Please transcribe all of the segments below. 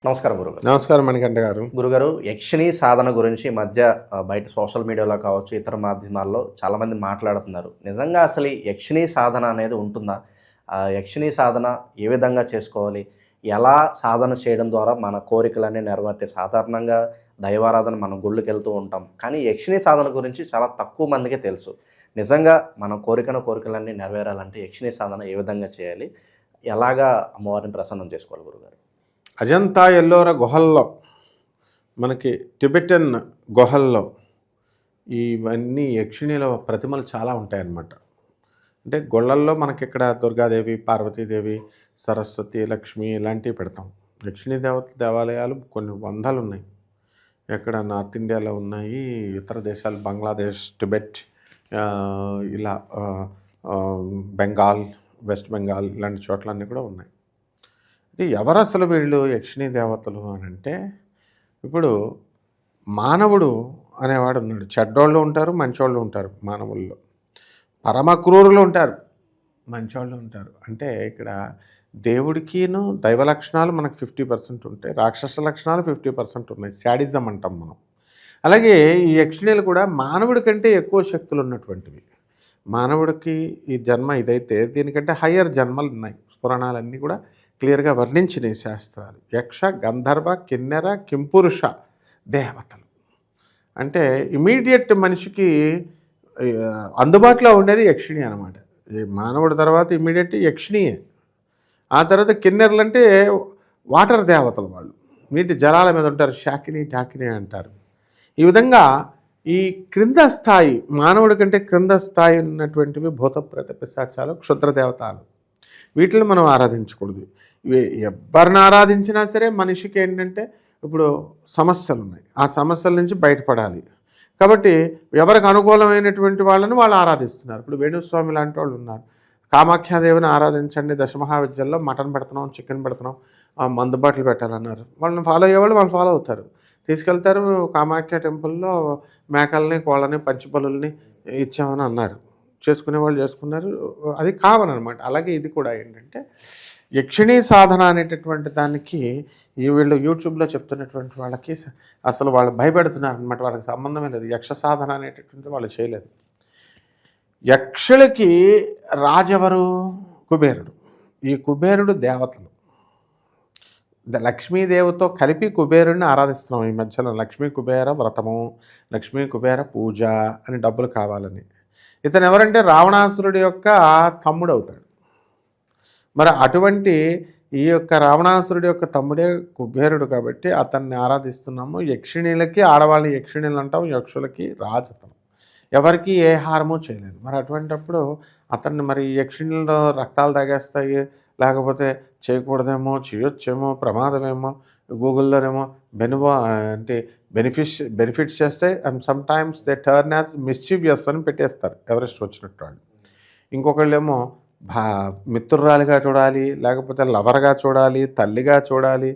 నమస్కారం గురుగారు. నమస్కారం మణికంఠ గారు. గురుగారు, యక్షిణీ సాధన గురించి ఈ మధ్య బయట సోషల్ మీడియాలో కావచ్చు, ఇతర మాధ్యమాల్లో చాలామంది మాట్లాడుతున్నారు. నిజంగా అసలు ఈ యక్షిణీ సాధన అనేది ఉంటుందా? యక్షిణీ సాధన ఏ విధంగా చేసుకోవాలి? ఎలా సాధన చేయడం ద్వారా మన కోరికలన్నీ నెరవేరుతాయి? సాధారణంగా దైవారాధన మనం గుళ్ళకెళ్తూ ఉంటాం. కానీ యక్షిణీ సాధన గురించి చాలా తక్కువ మందికే తెలుసు. నిజంగా మన కోరికలన్నీ నెరవేరాలంటే యక్షిణీ సాధన ఏ విధంగా చేయాలి? ఎలాగా అమ్మవారిని ప్రసన్నం చేసుకోవాలి గురుగారు? అజంతా ఎల్లోర గుహల్లో, మనకి టిబెటన్ గుహల్లో ఇవన్నీ యక్షిణీల ప్రతిమలు చాలా ఉంటాయన్నమాట. అంటే గుళ్ళల్లో మనకి ఇక్కడ దుర్గాదేవి, పార్వతీదేవి, సరస్వతి, లక్ష్మి ఇలాంటివి పెడతాం. యక్షిణీ దేవాలయాలు కొన్ని వందలు ఉన్నాయి. ఎక్కడ నార్త్ ఇండియాలో ఉన్నాయి, ఇతర దేశాలు బంగ్లాదేశ్, టిబెట్, ఇలా బెంగాల్, వెస్ట్ బెంగాల్ ఇలాంటి చోట్లన్నీ కూడా ఉన్నాయి. ఇది ఎవరు అసలు వీళ్ళు యక్షిణీ దేవతలు అని అంటే, ఇప్పుడు మానవుడు అనేవాడు ఉన్నాడు. చెడ్డోళ్ళు ఉంటారు, మంచోళ్ళు ఉంటారు. మానవుల్లో పరమ క్రూరులు ఉంటారు, మంచోళ్ళు ఉంటారు. అంటే ఇక్కడ దేవుడికిను దైవ లక్షణాలు మనకు 50% ఉంటాయి, రాక్షస లక్షణాలు 50% ఉన్నాయి. శాడిజం అంటాం మనం. అలాగే ఈ యక్షిణీలు కూడా మానవుడి కంటే ఎక్కువ శక్తులు ఉన్నటువంటివి. మానవుడికి ఈ జన్మ ఇదైతే దీనికంటే హయ్యర్ జన్మలు ఉన్నాయి. పురాణాలన్నీ కూడా క్లియర్గా వర్ణించినాయి శాస్త్రాలు. యక్ష, గంధర్వ, కిన్నెర, కింపురుష దేవతలు అంటే ఇమీడియట్ మనిషికి అందుబాటులో ఉండేది యక్షిణి అనమాట. మానవుడి తర్వాత ఇమీడియట్ యక్షిణియే. ఆ తర్వాత కిన్నెరలు అంటే వాటర్ దేవతలు, వాళ్ళు నీటి జలాల మీద ఉంటారు. శాకిని, టాకిని అంటారు. ఈ విధంగా ఈ క్రింద స్థాయి, మానవుడి కంటే క్రింద స్థాయి ఉన్నటువంటివి భూత ప్రేత పిశాచాలు, క్షుద్ర దేవతలు. వీటిని మనం ఆరాధించకూడదు. ఎవరిని ఆరాధించినా సరే మనిషికి ఏంటంటే ఇప్పుడు సమస్యలు ఉన్నాయి, ఆ సమస్యల నుంచి బయటపడాలి. కాబట్టి ఎవరికి అనుకూలమైనటువంటి వాళ్ళని వాళ్ళు ఆరాధిస్తున్నారు. ఇప్పుడు వేణుస్వామి లాంటి వాళ్ళు ఉన్నారు. కామాఖ్యాదేవిని ఆరాధించండి, దశమహావిద్యల్లో మటన్ పెడుతున్నాం, చికెన్ పెడుతున్నాం, మందు బాటలు పెట్టాలన్నారు. వాళ్ళని ఫాలో అయ్యేవాళ్ళు వాళ్ళు ఫాలో అవుతారు. తీసుకెళ్తారు కామాఖ్య టెంపుల్లో మేకల్ని, కోళ్ళని, పంచిపల్లుల్ని ఇచ్చామని అన్నారు. చేసుకునే వాళ్ళు చేసుకున్నారు. అది కావనమాట. అలాగే ఇది కూడా ఏంటంటే యక్షిణీ సాధన అనేటటువంటి దానికి వీళ్ళు యూట్యూబ్లో చెప్తున్నటువంటి వాళ్ళకి అసలు వాళ్ళు భయపెడుతున్నారు అనమాట. వాళ్ళకి సంబంధమే లేదు. యక్ష సాధన అనేటటువంటి వాళ్ళు చేయలేదు. యక్షులకి రాజెవరు? కుబేరుడు. ఈ కుబేరుడు దేవతలు. లక్ష్మీదేవితో కలిపి కుబేరుడిని ఆరాధిస్తున్నాం ఈ మధ్యలో. లక్ష్మీ కుబేర వ్రతము, లక్ష్మీ కుబేర పూజ అని డబ్బులు కావాలని. ఇతను ఎవరంటే రావణాసురుడి యొక్క తమ్ముడు అవుతాడు. మరి అటువంటి ఈ యొక్క రావణాసురుడి యొక్క తమ్ముడే కుబేరుడు కాబట్టి అతన్ని ఆరాధిస్తున్నాము. యక్షిణీలకి ఆడవాళ్ళ యక్షిణీలు అంటాం, యక్షులకి రాజతనం. ఎవరికి ఏ హారము చేయలేదు. మరి అటువంటిప్పుడు అతన్ని మరి యక్షిణీలో రక్తాలు తాగేస్తాయి, లేకపోతే చేయకూడదేమో, చేయొచ్చేమో, ప్రమాదమేమో, గూగుల్లోనేమో అంటే బెనిఫిట్స్ చేస్తే and some times they turn as mischievous అని పెట్టేస్తారు ఎవరెస్ట్ వచ్చినట్టు వాళ్ళు. ఇంకొకళ్ళేమో మిత్రురాలిగా చూడాలి, లేకపోతే లవర్గా చూడాలి, తల్లిగా చూడాలి,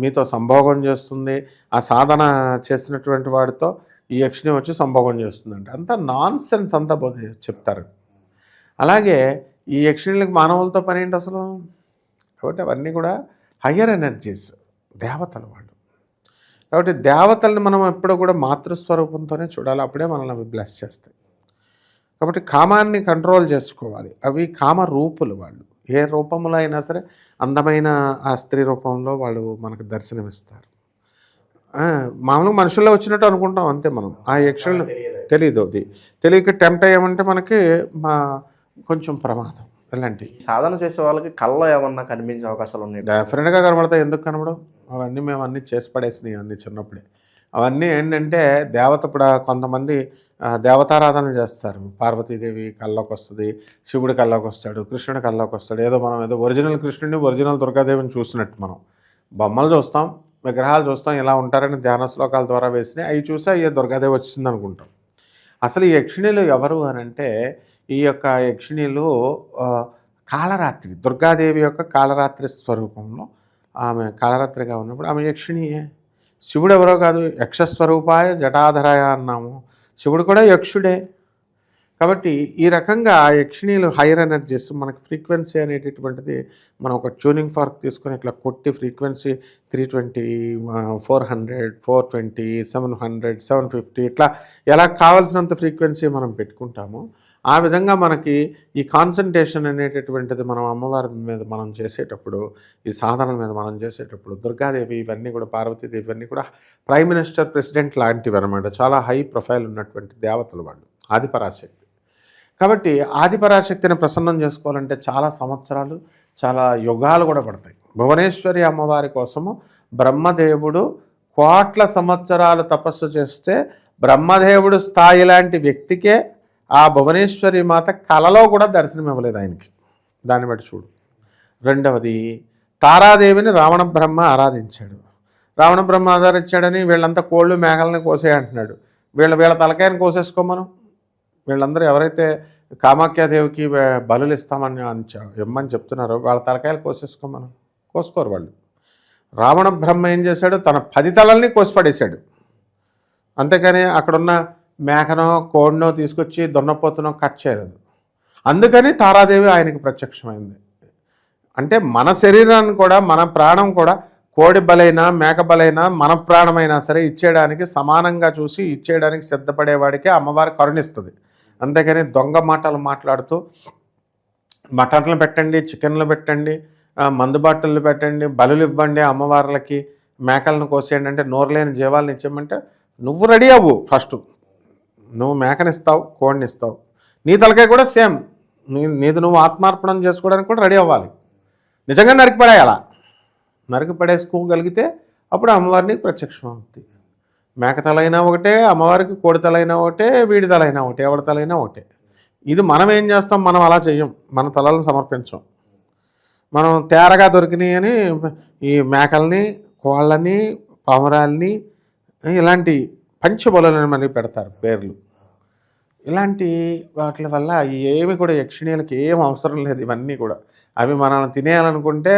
మీతో సంభోగం చేస్తుంది, ఆ సాధన చేసినటువంటి వాడితో ఈ యక్షిణి వచ్చి సంభోగం చేస్తుందంటే అంతా నాన్ సెన్స్, అంతా చెప్తారు. అలాగే ఈ యక్షిణులకు మానవులతో పని ఏంటి అసలు? కాబట్టి అవన్నీ కూడా హయ్యర్ ఎనర్జీస్, దేవతలు వాళ్ళు. కాబట్టి దేవతల్ని మనం ఎప్పుడూ కూడా మాతృస్వరూపంతోనే చూడాలి. అప్పుడే మనల్ని అవి బ్లెస్ చేస్తాయి. కాబట్టి కామాన్ని కంట్రోల్ చేసుకోవాలి. అవి కామ రూపులు. వాళ్ళు ఏ రూపంలో అయినా సరే అందమైన ఆ స్త్రీ రూపంలో వాళ్ళు మనకు దర్శనమిస్తారు. మామూలుగా మనుషుల్లో వచ్చినట్టు అనుకుంటాం అంతే మనం. ఆ యక్షులు తెలియదు. అది తెలియక టెంప్ట్ అయ్యామంటే మనకి కొంచెం ప్రమాదం. ఇలాంటి సాధన చేసే వాళ్ళకి కళ్ళలో ఏమన్నా కనిపించే అవకాశాలు ఉన్నాయి? డెఫినెట్గా కనబడతాయి. ఎందుకు కనబడవు? అవన్నీ మేము అన్నీ చేసి పడేసినాయి అన్నీ చిన్నప్పుడే. అవన్నీ ఏంటంటే దేవత ఇప్పుడు కొంతమంది దేవతారాధన చేస్తారు. పార్వతీదేవి కల్లోకి వస్తుంది, శివుడి కల్లోకి వస్తాడు, కృష్ణుడి కల్లోకి వస్తాడు. మనం ఏదో ఒరిజినల్ కృష్ణుడిని, ఒరిజినల్ దుర్గాదేవిని చూసినట్టు మనం బొమ్మలు చూస్తాం, విగ్రహాలు చూస్తాం, ఇలా ఉంటారని ధ్యాన శ్లోకాల ద్వారా వేసినాయి. అవి చూసి అయ్యే దుర్గాదేవి వచ్చింది అనుకుంటాం. అసలు ఈ యక్షిణీలు ఎవరు అని అంటే, ఈ యొక్క యక్షిణీలు కాళరాత్రి, దుర్గాదేవి యొక్క కాళరాత్రి స్వరూపంలో ఆమె కాళరాత్రిగా ఉన్నప్పుడు ఆమె యక్షిణీయే. శివుడు ఎవరో కాదు, యక్షస్వరూపాయ జటాధరాయ అన్నాము. శివుడు కూడా యక్షుడే. కాబట్టి ఈ రకంగా యక్షిణీలు హైయర్ ఎనర్జీస్ మనకి ఫ్రీక్వెన్సీ అనేటటువంటిది మనం ఒక ట్యూనింగ్ ఫార్క్ తీసుకొని ఇట్లా కొట్టి ఫ్రీక్వెన్సీ 320, 400, 420, 700, 750 ఇట్లా ఎలా కావాల్సినంత ఫ్రీక్వెన్సీ మనం పెట్టుకుంటామో ఆ విధంగా మనకి ఈ కాన్సన్ట్రేషన్ అనేటటువంటిది మనం అమ్మవారి మీద మనం చేసేటప్పుడు, ఈ సాధనల మీద మనం చేసేటప్పుడు దుర్గాదేవి ఇవన్నీ కూడా, పార్వతీదేవి ఇవన్నీ కూడా ప్రైమ్ మినిస్టర్, ప్రెసిడెంట్ లాంటివి అనమాట. చాలా హై ప్రొఫైల్ ఉన్నటువంటి దేవతలు వాళ్ళు, ఆదిపరాశక్తి. కాబట్టి ఆదిపరాశక్తిని ప్రసన్నం చేసుకోవాలంటే చాలా సంవత్సరాలు, చాలా యుగాలు కూడా పడతాయి. భువనేశ్వరి అమ్మవారి కోసము బ్రహ్మదేవుడు కోట్ల సంవత్సరాలు తపస్సు చేస్తే బ్రహ్మదేవుడు స్థాయి లాంటి వ్యక్తికే ఆ భువనేశ్వరి మాత కలలో కూడా దర్శనం ఇవ్వలేదు ఆయనకి. దాన్ని బట్టి చూడు. రెండవది, తారాదేవిని రావణ బ్రహ్మ ఆరాధించాడు. రావణ బ్రహ్మ ఆరాధించాడని వీళ్ళంతా కోళ్ళు మేకలని కోసేయంటున్నాడు. వీళ్ళ తలకాయని కోసేసుకోమను. వీళ్ళందరూ ఎవరైతే కామాఖ్యాదేవికి బలులు ఇస్తామని ఇమ్మని చెప్తున్నారో వాళ్ళ తలకాయలు కోసేసుకోమను. కోసుకోరు వాళ్ళు. రావణ బ్రహ్మ ఏం చేశాడు, తన 10 తలల్ని కోసిపడేశాడు. అంతేకాని అక్కడున్న మేకనో కోడినో తీసుకొచ్చి దున్నపోతునో కట్ చేయలేదు. అందుకని తారాదేవి ఆయనకి ప్రత్యక్షమైంది. అంటే మన శరీరాన్ని కూడా, మన ప్రాణం కూడా, కోడి బలైనా మేక బలైనా మన ప్రాణమైనా సరే ఇచ్చేయడానికి సమానంగా చూసి ఇచ్చేయడానికి సిద్ధపడేవాడికే అమ్మవారు కరుణిస్తుంది. అంతేకాని దొంగ మాటలు మాట్లాడుతూ మటన్లు పెట్టండి, చికెన్లు పెట్టండి, మందు బాటిళ్ళు పెట్టండి, బలులు ఇవ్వండి అమ్మవార్లకి, మేకలను కోసేయండి అంటే నోరులేని జీవాలను ఇచ్చామంటే నువ్వు రెడీ అవ్వు. ఫస్ట్ నువ్వు మేకనిస్తావు, కోడిని ఇస్తావు, నీ తలకాయ కూడా సేమ్, నీది నువ్వు ఆత్మార్పణం చేసుకోవడానికి కూడా రెడీ అవ్వాలి. నిజంగా నరికిపడేయాలా, నరికిపడేసుకోగలిగితే అప్పుడు అమ్మవారిని ప్రత్యక్షం అవుతుంది. మేక తలైనా ఒకటే, అమ్మవారికి కోడి తలైనా ఒకటే, వీడి తలైనా ఒకటే, ఎవరి తలైనా ఒకటే. ఇది మనం ఏం చేస్తాం, మనం అలా చెయ్యం, మన తలలను సమర్పించం. మనం తేరగా దొరికినాయి అని ఈ మేకల్ని, కోళ్ళని, పావురాల్ని, ఇలాంటి పంచబలులని మనకి పెడతారు పేర్లు. ఇలాంటి వాటి వల్ల ఏమి కూడా యక్షిణీలకి ఏం అవసరం లేదు. ఇవన్నీ కూడా అవి మనల్ని తినేయాలనుకుంటే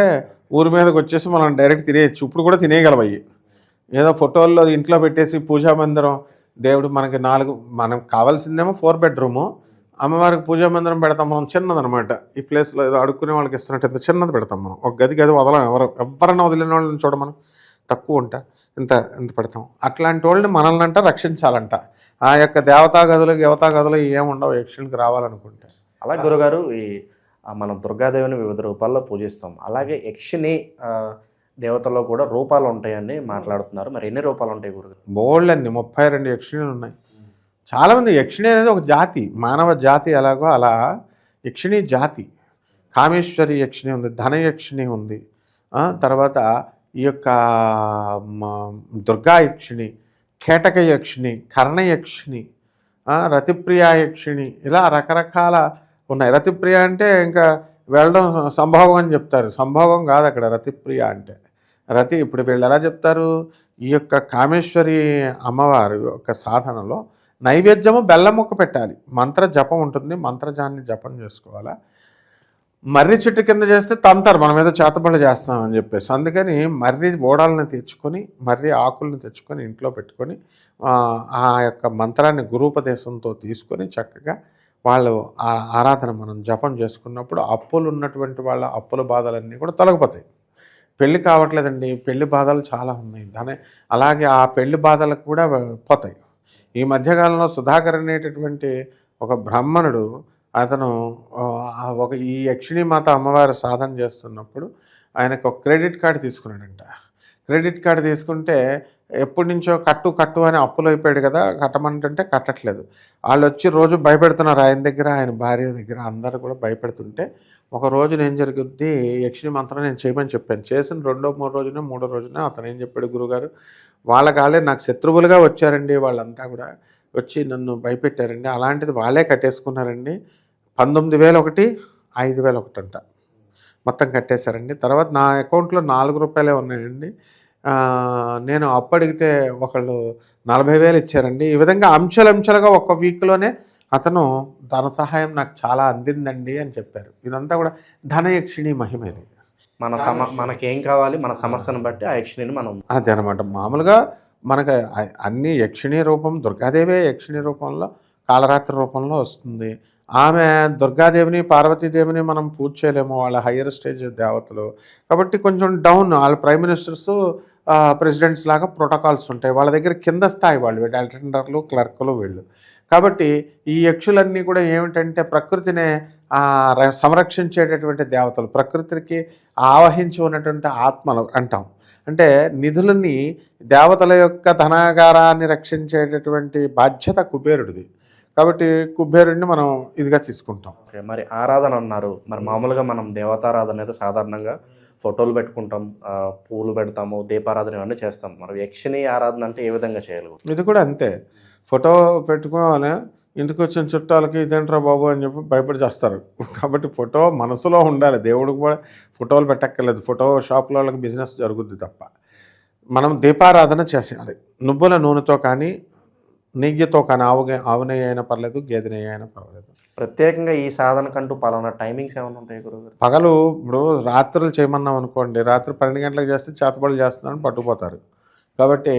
ఊరి మీదకి వచ్చేసి మనం డైరెక్ట్ తినేయచ్చు. ఇప్పుడు కూడా తినేయగలవు అవి. ఏదో ఫోటోల్లో ఇంట్లో పెట్టేసి పూజా మందిరం, దేవుడు మనకి మనకు కావాల్సిందేమో 4 బెడ్రూము, అమ్మవారికి పూజా మందిరం పెడతాం మనం, చిన్నదనమాట. ఈ ప్లేస్లో ఏదో అడుక్కునే వాళ్ళకి ఇస్తున్నట్టు ఇంత చిన్నది పెడతాం మనం. ఒక గది వదలం. ఎవరన్నా వదిలిన వాళ్ళని చూడ మనం తక్కువ ఉంటా, ఇంత పెడతాం. అట్లాంటి వాళ్ళని మనల్ని అంట రక్షించాలంట. ఆ యొక్క దేవతా గదులు ఏముండవు యక్షునికి రావాలనుకుంటే. అలా గురుగారు, మనం దుర్గాదేవిని వివిధ రూపాల్లో పూజిస్తాం. అలాగే యక్షిని దేవతల్లో కూడా రూపాలు ఉంటాయని మాట్లాడుతున్నారు. మరి ఎన్ని రూపాలు ఉంటాయి గురుగారు? బోల్డ్ 32 యక్షిణీలు ఉన్నాయి. చాలామంది యక్షిణి అనేది ఒక జాతి, మానవ జాతి ఎలాగో అలా యక్షిణి జాతి. కామేశ్వరి యక్షిణి ఉంది, ధనయక్షిణి ఉంది, తర్వాత ఈ యొక్క దుర్గా యక్షిణి, కేటక యక్షిణి, కర్ణయక్షిణి, రతిప్రియ యక్షిణి, ఇలా రకరకాల ఉన్నాయి. రతిప్రియ అంటే ఇంకా వెళ్ళడం సంభోగం అని చెప్తారు. సంభోగం కాదు అక్కడ రతిప్రియ అంటే. ఇప్పుడు వీళ్ళు ఎలా చెప్తారు, ఈ యొక్క కామేశ్వరి అమ్మవారి యొక్క సాధనలో నైవేద్యము బెల్లం ముక్క పెట్టాలి, మంత్ర జపం ఉంటుంది, మంత్రజాన్ని జపం చేసుకోవాలా. మర్రి చెట్టు కింద చేస్తే తంతారు, మనం ఏదో చేతబడులు చేస్తామని చెప్పేసి. అందుకని మర్రి ఓడాలను తెచ్చుకొని, మర్రి ఆకులను తెచ్చుకొని ఇంట్లో పెట్టుకొని ఆ యొక్క మంత్రాన్ని గురూపదేశంతో తీసుకొని చక్కగా వాళ్ళు ఆ ఆరాధన మనం జపం చేసుకున్నప్పుడు అప్పులు ఉన్నటువంటి వాళ్ళ అప్పుల బాధలన్నీ కూడా తొలగిపోతాయి. పెళ్ళి కావట్లేదండి, పెళ్లి బాధలు చాలా ఉన్నాయి, అలాగే ఆ పెళ్లి బాధలకు కూడా పోతాయి. ఈ మధ్యకాలంలో సుధాకర్ అనేటటువంటి ఒక బ్రాహ్మణుడు, అతను ఈ యక్షిణీమాత అమ్మవారి సాధన చేస్తున్నప్పుడు ఆయనకు ఒక క్రెడిట్ కార్డు తీసుకున్నాడంట. క్రెడిట్ కార్డు తీసుకుంటే ఎప్పటి నుంచో కట్టు అని అప్పులు అయిపోయాడు కదా, కట్టమంటుంటే కట్టట్లేదు. వాళ్ళు వచ్చి రోజు భయపెడుతున్నారు ఆయన దగ్గర, ఆయన భార్య దగ్గర, అందరూ కూడా భయపెడుతుంటే ఒక రోజున ఏం జరుగుద్ది, యక్షిణి మంత్రం నేను చేయమని చెప్పాను. చేసిన 2-3 రోజున అతను ఏం చెప్పాడు, గురుగారు వాళ్ళకాలే నాకు శత్రువులుగా వచ్చారండి, వాళ్ళంతా కూడా వచ్చి నన్ను భయపెట్టారండి, అలాంటిది వాళ్ళే కట్టేసుకున్నారండి. 19,000 ఒకటి, 5,000 ఒకటి అంట, మొత్తం కట్టేశారండి. తర్వాత నా అకౌంట్లో 4 రూపాయలే ఉన్నాయండి, నేను అప్పు అడిగితే ఒకళ్ళు 40,000 ఇచ్చారండి. ఈ విధంగా అంచెలంచెలుగా ఒక వీక్లోనే అతను ధన సహాయం నాకు చాలా అందిందండి అని చెప్పారు. ఇదంతా కూడా ధనయక్షిణి మహిమ. ఇది మనకేం కావాలి, మన సమస్యను బట్టి ఆ యక్షిణిని మనం అదే అనమాట. మామూలుగా మనకు అన్ని యక్షిణీ రూపం, దుర్గాదేవే యక్షిణీ రూపంలో కాళరాత్రి రూపంలో వస్తుంది. ఆమె దుర్గాదేవిని పార్వతీదేవిని మనం పూజ చేయలేము, వాళ్ళ హయ్యర్ స్టేజ్ దేవతలు కాబట్టి కొంచెం డౌన్. వాళ్ళ ప్రైమ్ మినిస్టర్స్ ప్రెసిడెంట్స్ లాగా ప్రోటోకాల్స్ ఉంటాయి, వాళ్ళ దగ్గర కింద స్థాయి వాళ్ళు, వీళ్ళు అటెండర్లు క్లర్కులు వీళ్ళు. కాబట్టి ఈ యక్షులన్నీ కూడా ఏమిటంటే ప్రకృతిని సంరక్షించేటటువంటి దేవతలు, ప్రకృతికి ఆవహించి ఉన్నటువంటి ఆత్మలు అంటాం. అంటే నిధులని, దేవతల యొక్క ధనాగారాన్ని రక్షించేటటువంటి బాధ్యత కుబేరుడిది. కాబట్టి కుబేరుడిని మనం ఇదిగా తీసుకుంటాం. ఓకే, మరి ఆరాధన అన్నారు. మరి మామూలుగా మనం దేవతారాధన అయితే సాధారణంగా ఫోటోలు పెట్టుకుంటాం, పూలు పెడతాము, దీపారాధన ఇవన్నీ చేస్తాం. మరి యక్షిని ఆరాధన అంటే ఏ విధంగా చేయాలి? ఇది కూడా అంతే. ఫోటో పెట్టుకోవాలి, ఇంటికి వచ్చిన చుట్టాలకి ఇదేంట్రా బాబు అని చెప్పి భయపడి చేస్తారు. కాబట్టి ఫోటో మనసులో ఉండాలి. దేవుడికి కూడా ఫోటోలు పెట్టక్కర్లేదు, ఫోటో షాపుల వాళ్ళకి బిజినెస్ జరుగుద్ది తప్ప. మనం దీపారాధన చేసేయాలి. నువ్వుల నూనెతో కానీ నెయ్యితో కానీ, ఆవు నెయ్యి అయినా పర్లేదు, గేదె నెయ్యి అయినా పర్వాలేదు. ప్రత్యేకంగా ఈ సాధనకంటూ పలానా టైమింగ్స్ ఏమైనా ఉంటాయి గురుగారు? పగలు ఇప్పుడు రాత్రులు చేయమన్నాం అనుకోండి, రాత్రి 12 గంటలకు చేస్తే చేతబడులు చేస్తున్నారని పట్టుకుపోతారు. కాబట్టి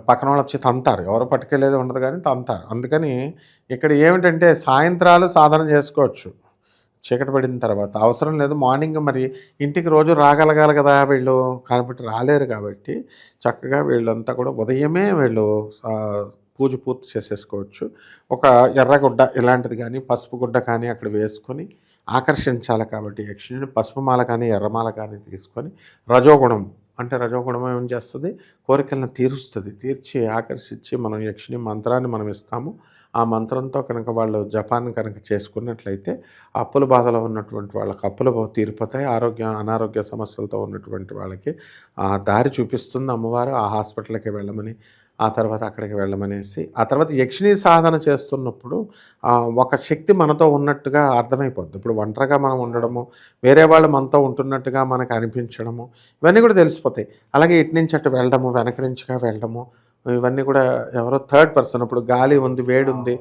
పక్కన వాళ్ళు వచ్చి తంతారు, ఎవరు పట్టుకెళ్ళేది ఉండదు కానీ తంతారు. అందుకని ఇక్కడ ఏమిటంటే సాయంత్రాలు సాధన చేసుకోవచ్చు, చీకటి పడిన తర్వాత అవసరం లేదు. మార్నింగ్ మరి ఇంటికి రోజు రాగలగాలి కదా వీళ్ళు, కాబట్టి రాలేరు. కాబట్టి చక్కగా వీళ్ళంతా కూడా ఉదయమే వీళ్ళు పూజ పూర్తి చేసేసుకోవచ్చు. ఒక ఎర్రగుడ్డ ఇలాంటిది కానీ, పసుపు గుడ్డ కానీ అక్కడ వేసుకొని ఆకర్షించాలి. కాబట్టి యక్షిణిని పసుపు మాల కానీ ఎర్రమాల కానీ తీసుకొని, రజోగుణం అంటే రజోగుణం ఏం చేస్తుంది, కోరికలను తీరుస్తుంది. తీర్చి ఆకర్షించి మనం యక్షిణి మంత్రాన్ని మనం ఇస్తాము. ఆ మంత్రంతో కనుక వాళ్ళు జపాన్ని కనుక చేసుకున్నట్లయితే అప్పుల బాధలో ఉన్నటువంటి వాళ్ళకి అప్పులు తీరిపోతాయి. అనారోగ్య సమస్యలతో ఉన్నటువంటి వాళ్ళకి ఆ దారి చూపిస్తుంది అమ్మవారు. ఆ హాస్పిటల్కి వెళ్ళమని, ఆ తర్వాత అక్కడికి వెళ్ళమనేసి, ఆ తర్వాత యక్షిణీ సాధన చేస్తున్నప్పుడు ఒక శక్తి మనతో ఉన్నట్టుగా అర్థమైపోద్ది. ఇప్పుడు ఒంటరిగా మనం ఉండడము, వేరే వాళ్ళు మనతో ఉంటున్నట్టుగా మనకు అనిపించడము, ఇవన్నీ కూడా తెలిసిపోతాయి. అలాగే ఇటు నుంచి అటు వెళ్ళడము, వెనక నుంచిగా వెళ్ళడము, ఇవన్నీ కూడా ఎవరో థర్డ్ పర్సన్. ఇప్పుడు గాలి ఉంది, వేడి ఉంది,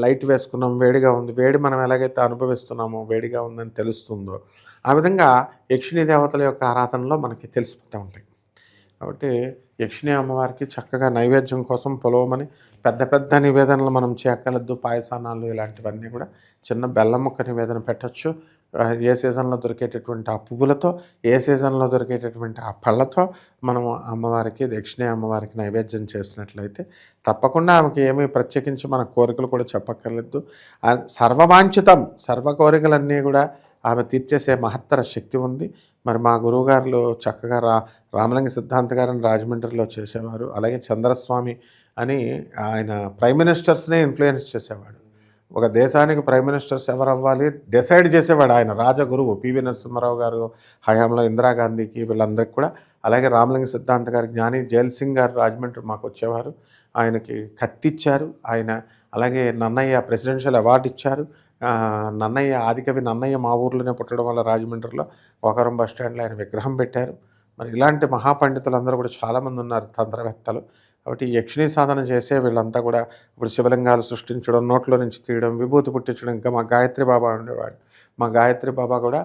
లైట్ వేసుకున్నాం, వేడిగా ఉంది, వేడి మనం ఎలాగైతే అనుభవిస్తున్నామో వేడిగా ఉందని తెలుస్తుందో, ఆ విధంగా యక్షిణీ దేవతల యొక్క ఆరాధనలో మనకి తెలిసిపోతూ ఉంటాయి. కాబట్టి యక్షిణీ అమ్మవారికి చక్కగా నైవేద్యం కోసం పొలవమని పెద్ద పెద్ద నివేదనలు మనం చేయక్కర్లేదు. పాయసానాలు ఇలాంటివన్నీ కూడా చిన్న బెల్లం ముక్క నివేదన పెట్టచ్చు. ఏ సీజన్లో దొరికేటటువంటి ఆ పువ్వులతో, ఏ సీజన్లో దొరికేటటువంటి ఆ పళ్ళతో మనం అమ్మవారికి, యక్షిణీ అమ్మవారికి నైవేద్యం చేసినట్లయితే తప్పకుండా ఆమెకి ఏమీ ప్రత్యేకించి మన కోరికలు కూడా చెప్పక్కర్లేదు. సర్వవాంఛితం, సర్వ కోరికలన్నీ కూడా ఆమె తీర్చేసే మహత్తర శక్తి ఉంది. మరి మా గురువుగారులు చక్కగా రామలింగ సిద్ధాంత గారిని రాజమండ్రిలో చేసేవారు. అలాగే చంద్రస్వామి అని ఆయన ప్రైమ్ మినిస్టర్స్నే ఇన్ఫ్లుయెన్స్ చేసేవాడు. ఒక దేశానికి ప్రైమ్ మినిస్టర్స్ ఎవరు అవ్వాలి డిసైడ్ చేసేవాడు ఆయన. రాజగురువు పివి నరసింహారావు గారు హయాంలో ఇందిరాగాంధీకి, వీళ్ళందరికీ కూడా. అలాగే రామలింగ సిద్ధాంత గారు, జ్ఞాని జైల్ సింగ్ గారు రాజమండ్రి మాకు వచ్చేవారు. ఆయనకి కత్తిచ్చారు ఆయన. అలాగే నన్నయ్య ప్రెసిడెన్షియల్ అవార్డు ఇచ్చారు. నన్నయ్య, ఆదికవి నన్నయ్య మా ఊర్లోనే పుట్టడం వల్ల రాజమండ్రిలో ఒకరం బస్ స్టాండ్లో ఆయన విగ్రహం పెట్టారు. మరి ఇలాంటి మహాపండితులు అందరూ కూడా చాలామంది ఉన్నారు, తంత్రవేత్తలు. కాబట్టి యక్షిణీ సాధన చేసే వీళ్ళంతా కూడా ఇప్పుడు శివలింగాలు సృష్టించడం, నోట్లో నుంచి తీయడం, విభూతి పుట్టించడం. ఇంకా మా గాయత్రి బాబా ఉండేవాడు. మా గాయత్రి బాబా కూడా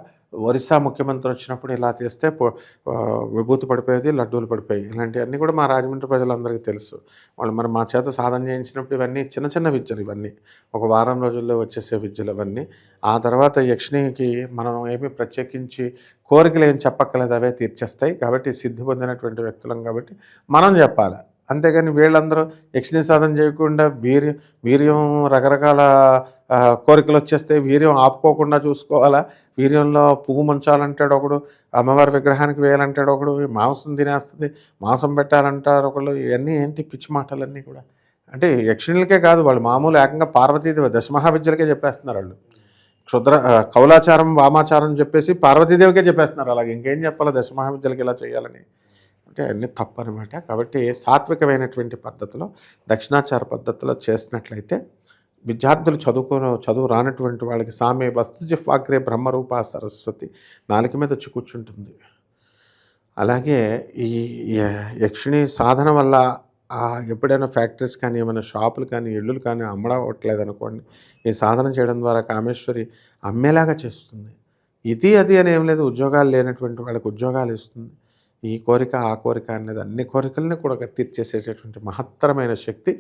ఒరిస్సా ముఖ్యమంత్రి వచ్చినప్పుడు ఇలా చేస్తే విభూతి పడిపోయేది, లడ్డూలు పడిపోయాయి. ఇలాంటివన్నీ కూడా మా రాజమండ్రి ప్రజలందరికీ తెలుసు. వాళ్ళు మరి మా చేత సాధన చేయించినప్పుడు ఇవన్నీ చిన్న చిన్న విద్యలు, ఇవన్నీ ఒక వారం రోజుల్లో వచ్చేసే విద్యలు అవన్నీ. ఆ తర్వాత యక్షిణికి మనం ఏమీ ప్రత్యేకించి కోరికలు ఏం చెప్పక్కలేదు, అవే తీర్చేస్తాయి. కాబట్టి సిద్ధి పొందినటువంటి వ్యక్తులం కాబట్టి మనం చెప్పాలి. అంతేగాని వీళ్ళందరూ యక్షిణీ సాధన చేయకుండా వీర్యం రకరకాల కోరికలు వచ్చేస్తే వీర్యం ఆపుకోకుండా చూసుకోవాలా. వీర్యంలో పువ్వు ముంచాలంటాడు ఒకడు, అమ్మవారి విగ్రహానికి వేయాలంటాడు ఒకడు, మాంసం తినేస్తుంది, మాంసం పెట్టాలంటారు ఒకళ్ళు. ఇవన్నీ ఏంటి పిచ్చి మాటలన్నీ కూడా. అంటే యక్షిణులకే కాదు, వాళ్ళు మామూలు ఏకంగా పార్వతీదేవి దశమహావిద్యలకే చెప్పేస్తున్నారు వాళ్ళు. కౌలాచారం, వామాచారం చెప్పేసి పార్వతీదేవికే చెప్పేస్తున్నారు. అలాగే ఇంకేం చెప్పాలి దశమహావిద్యలకి ఇలా చేయాలని. అంటే అన్నీ తప్పు అనమాట. కాబట్టి సాత్వికమైనటువంటి పద్ధతిలో, దక్షిణాచార పద్ధతిలో చేసినట్లయితే విద్యార్థులు చదువు రానటువంటి వాళ్ళకి సామే వస్తుజిహ్వాగ్రే బ్రహ్మరూప సరస్వతి నాలుక మీద కూర్చుంటుంది. అలాగే ఈ యక్షిణీ సాధన వల్ల ఎప్పుడైనా ఫ్యాక్టరీస్ కానీ, ఏమైనా షాపులు కానీ, ఇళ్ళు కానీ అమ్మడవట్లేదు అనుకోండి, ఈ సాధన చేయడం ద్వారా కామేశ్వరి అమ్మేలాగా చేస్తుంది. ఇది అది అని ఏం లేదు, ఉద్యోగాలు లేనటువంటి వాళ్ళకి ఉద్యోగాలు ఇస్తుంది. ఈ కోరిక ఆ కోరిక అనేది అన్ని కోరికల్ని కూడా తీర్చేసేటటువంటి మహత్తరమైన శక్తి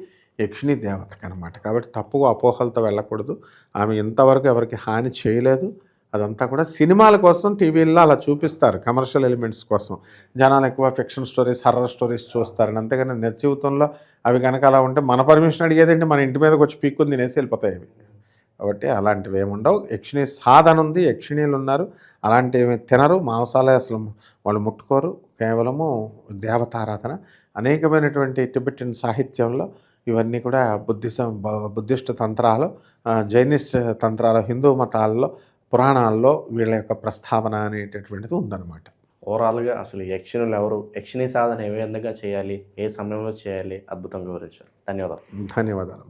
యక్షిణీ దేవతకి అనమాట. కాబట్టి తప్పుగా అపోహలతో వెళ్ళకూడదు. ఆమె ఇంతవరకు ఎవరికి హాని చేయలేదు. అదంతా కూడా సినిమాల కోసం టీవీల్లో అలా చూపిస్తారు, కమర్షియల్ ఎలిమెంట్స్ కోసం. జనాలు ఎక్కువ ఫిక్షన్ స్టోరీస్, హర్రర్ స్టోరీస్ చూస్తారని. అంతేగాని నిజ జీవితంలో అవి కనుక అలా ఉంటే మన పర్మిషన్ అడిగేదంటే మన ఇంటి మీదకి వచ్చి పీక్కుని తినేసి వెళ్ళిపోతాయి అవి. కాబట్టి అలాంటివి ఏమి ఉండవు. యక్షిణీ సాధన ఉంది, యక్షిణీలు ఉన్నారు. అలాంటివి తినరు, మాంసాలే అసలు వాళ్ళు ముట్టుకోరు. కేవలము దేవతారాధన. అనేకమైనటువంటి టిబెటియన్ సాహిత్యంలో ఇవన్నీ కూడా బుద్ధిస్ట్ తంత్రాలు, జైనిస్ట్ తంత్రాలు, హిందూ మతాల్లో, పురాణాల్లో వీళ్ళ యొక్క ప్రస్తావన అనేటటువంటిది ఉందన్నమాట. ఓవరాల్గా అసలు యక్షిణులు ఎవరు, యక్షిణీ సాధన ఏ విధంగా చేయాలి, ఏ సమయంలో చేయాలి, అద్భుతంగా వివరించారు. ధన్యవాదాలు. ధన్యవాదాలు.